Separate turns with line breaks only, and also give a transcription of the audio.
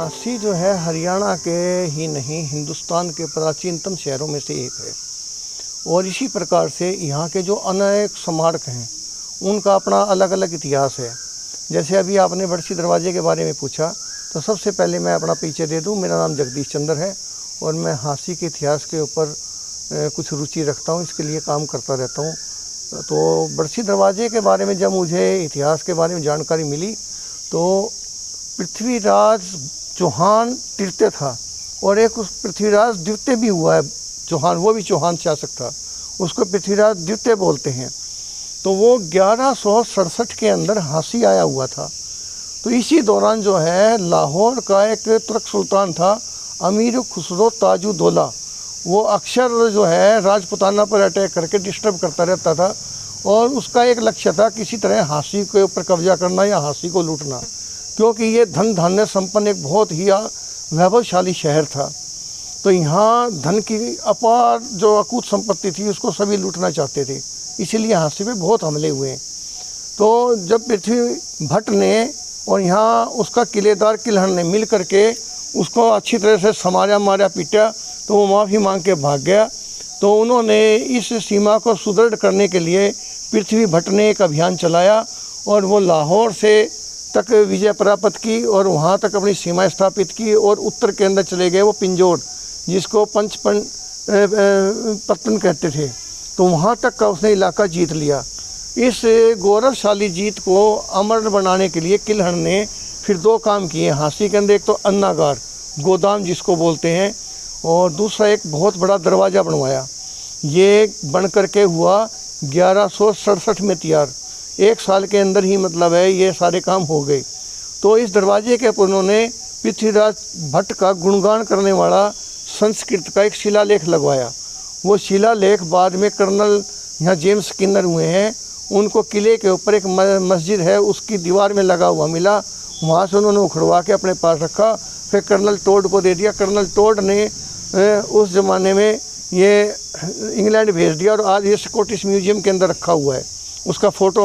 झांसी जो है हरियाणा के ही नहीं हिंदुस्तान के प्राचीनतम शहरों में से एक है और इसी प्रकार से यहाँ के जो अनेक स्मारक हैं उनका अपना अलग अलग इतिहास है। जैसे अभी आपने बरसी दरवाजे के बारे में पूछा तो सबसे पहले मैं अपना परिचय दे दूँ। मेरा नाम जगदीश चंद्र है और मैं झांसी के इतिहास के ऊपर कुछ रुचि रखता हूँ, इसके लिए काम करता रहता हूँ। तो बरसी दरवाजे के बारे में जब मुझे इतिहास के बारे में जानकारी मिली तो पृथ्वीराज चौहान तृतीय था और एक उस पृथ्वीराज द्वितीय भी हुआ है चौहान, वो भी चौहान शासक था, उसको पृथ्वीराज द्वितीय बोलते हैं। तो वो 1167 के अंदर झांसी आया हुआ था। तो इसी दौरान जो है लाहौर का एक तुर्क सुल्तान था अमीर खुसरो ताजुद्दौला, वो अक्सर जो है राजपुताना पर अटैक करके डिस्टर्ब करता रहता था और उसका एक लक्ष्य था किसी तरह झांसी के ऊपर कब्जा करना या झांसी को लूटना, क्योंकि ये धन धान्य संपन्न एक बहुत ही वैभवशाली शहर था। तो यहाँ धन की अपार जो अकूत संपत्ति थी उसको सभी लूटना चाहते थे, इसीलिए झांसी पे बहुत हमले हुए। तो जब पृथ्वी भट्ट ने और यहाँ उसका किलेदार किलहन ने मिल करके उसको अच्छी तरह से समारा मारा पीटा तो वो माफ़ी मांग के भाग गया। तो उन्होंने इस सीमा को सुदृढ़ करने के लिए पृथ्वी भट्ट ने एक अभियान चलाया और वो लाहौर से तक विजय प्राप्त की और वहाँ तक अपनी सीमा स्थापित की और उत्तर के अंदर चले गए वो पिंजौर, जिसको पंचपन कहते थे। तो वहाँ तक का उसने इलाका जीत लिया। इस गौरवशाली जीत को अमर बनाने के लिए किलहन ने फिर दो काम किए झांसी के अंदर। एक तो अन्नागार गोदाम जिसको बोलते हैं और दूसरा एक बहुत बड़ा दरवाज़ा बनवाया। ये बन करके हुआ 1167 में तैयार, एक साल के अंदर ही मतलब है ये सारे काम हो गए। तो इस दरवाजे के ऊपर उन्होंने पृथ्वीराज भट्ट का गुणगान करने वाला संस्कृत का एक शिलालेख लगवाया। वो शिलालेख बाद में कर्नल यहाँ जेम्स स्किनर हुए हैं, उनको किले के ऊपर एक मस्जिद है उसकी दीवार में लगा हुआ मिला, वहाँ से उन्होंने उखड़वा के अपने पास रखा, फिर कर्नल टोड को दे दिया। कर्नल टोड ने उस ज़माने में ये इंग्लैंड भेज दिया और आज ये स्कॉटिश म्यूजियम के अंदर रखा हुआ है। उसका फ़ोटो